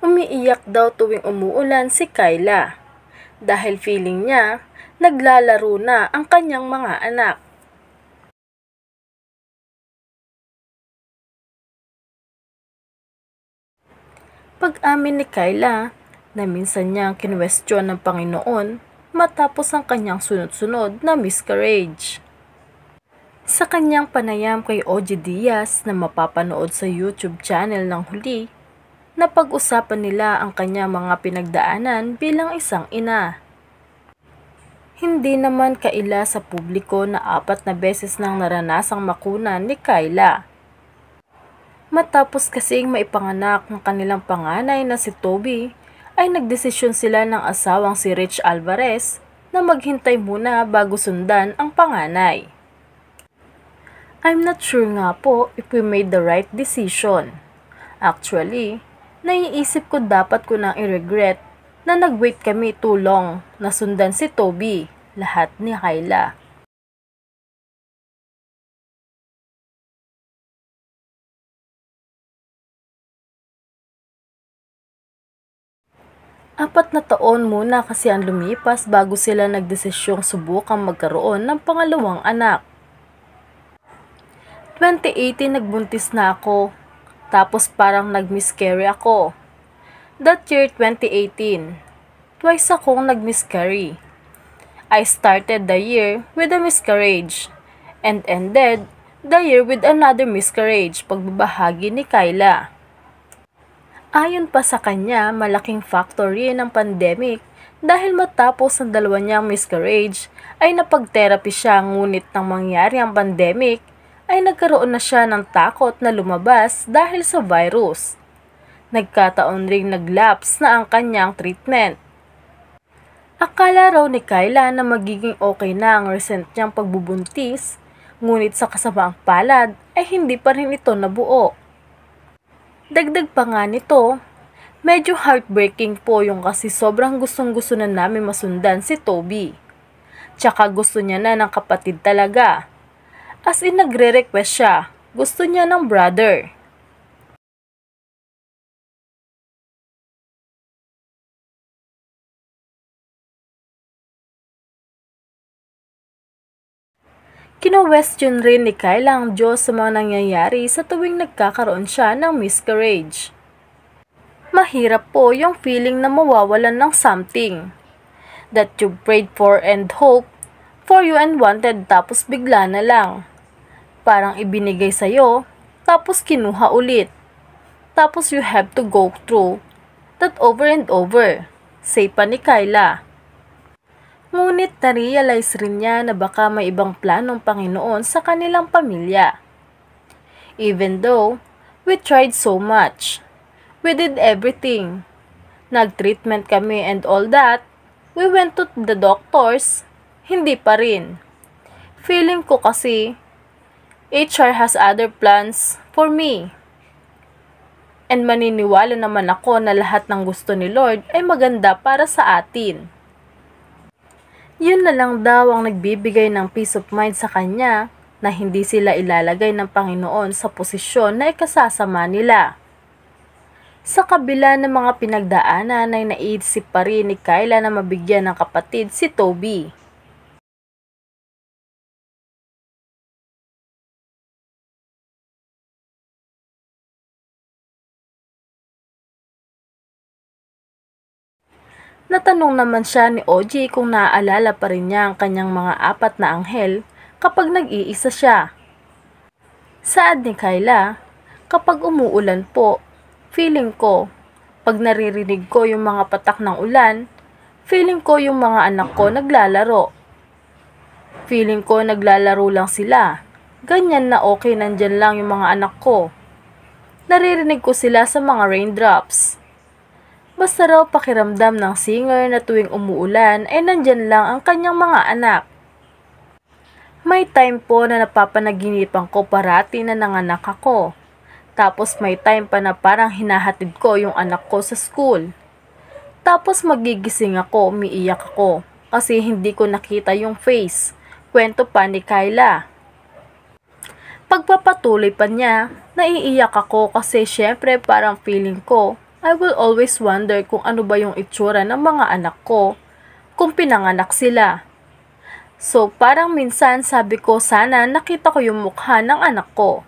Umiiyak daw tuwing umuulan si Kyla dahil feeling niya naglalaro na ang kanyang mga anak. Pag-amin ni Kyla na minsan niyang kinwestiyon ng Panginoon matapos ang kanyang sunod-sunod na miscarriage. Sa kanyang panayam kay OG Diaz na mapapanood sa YouTube channel ng huli, napag-usapan nila ang kanyang mga pinagdaanan bilang isang ina. Hindi naman kaila sa publiko na 4 na beses nang naranasang makunan ni Kyla. Matapos kasing maipanganak ng kanilang panganay na si Toby, ay nagdesisyon sila ng asawang si Rich Alvarez na maghintay muna bago sundan ang panganay. I'm not sure nga po if we made the right decision. Actually, naiisip ko dapat ko nang i-regret na nag-wait kami too long na sundan si Toby, lahat ni Kyla. Apat na taon muna kasi ang lumipas bago sila nagdesisyong subukang magkaroon ng pangalawang anak. 2018 nagbuntis na ako, tapos parang nag-miscarry ako. That year 2018, twice akong nag-miscarry. I started the year with a miscarriage and ended the year with another miscarriage, pagbabahagi ni Kyla. Ayon pa sa kanya, malaking factor rin ang pandemic dahil matapos ang dalawa niyang miscarriage ay napag-therapy siya, ngunit nang mangyari ang pandemic ay nagkaroon na siya ng takot na lumabas dahil sa virus. Nagkataon ring naglapse na ang kanyang treatment. Akala raw ni Kyla na magiging okay na ang recent niyang pagbubuntis, ngunit sa kasamaang palad ay hindi pa rin ito nabuo. Dagdag pa nga nito, medyo heartbreaking po yung kasi sobrang gustong-gusto na namin masundan si Toby. Tsaka gusto niya na ng kapatid talaga. As in nagre-request siya, gusto niya ng brother. Kino-question rin ni Kyla ang Diyos sa mga nangyayari sa tuwing nagkakaroon siya ng miscarriage. Mahirap po yung feeling na mawawalan ng something that you prayed for and hope for you and wanted, tapos bigla na lang. Parang ibinigay sa'yo, tapos kinuha ulit. Tapos you have to go through that over and over, say pa ni Kyla. Ngunit na-realize rin niya na baka may ibang planong Panginoon sa kanilang pamilya. Even though we tried so much, we did everything. Nag-treatment kami and all that, we went to the doctors, hindi pa rin. Feeling ko kasi, HR has other plans for me. And maniniwala naman ako na lahat ng gusto ni Lord ay maganda para sa atin. Yun na lang daw ang nagbibigay ng peace of mind sa kanya na hindi sila ilalagay ng Panginoon sa posisyon na ikasasama nila. Sa kabila ng mga pinagdaanan ay naisip pa rin ni Kyla na mabigyan ng kapatid si Toby. Natanong naman siya ni OG kung naaalala pa rin niya ang kanyang mga 4 na anghel kapag nag-iisa siya. Saad ni Kyla, kapag umuulan po, feeling ko, pag naririnig ko yung mga patak ng ulan, feeling ko yung mga anak ko naglalaro. Feeling ko naglalaro lang sila. Ganyan na okay, nandyan lang yung mga anak ko. Naririnig ko sila sa mga raindrops. Basta raw pakiramdam ng singer na tuwing umuulan ay nandyan lang ang kanyang mga anak. May time po na napapanaginipan ko parati na nanganak ako. Tapos may time pa na parang hinahatid ko yung anak ko sa school. Tapos magigising ako, umiiyak ako kasi hindi ko nakita yung face. Kwento pa ni Kyla. Pagpapatuloy pa niya, naiiyak ako kasi syempre parang feeling ko I will always wonder kung ano ba yung itsura ng mga anak ko kung pinanganak sila. So parang minsan sabi ko sana nakita ko yung mukha ng anak ko.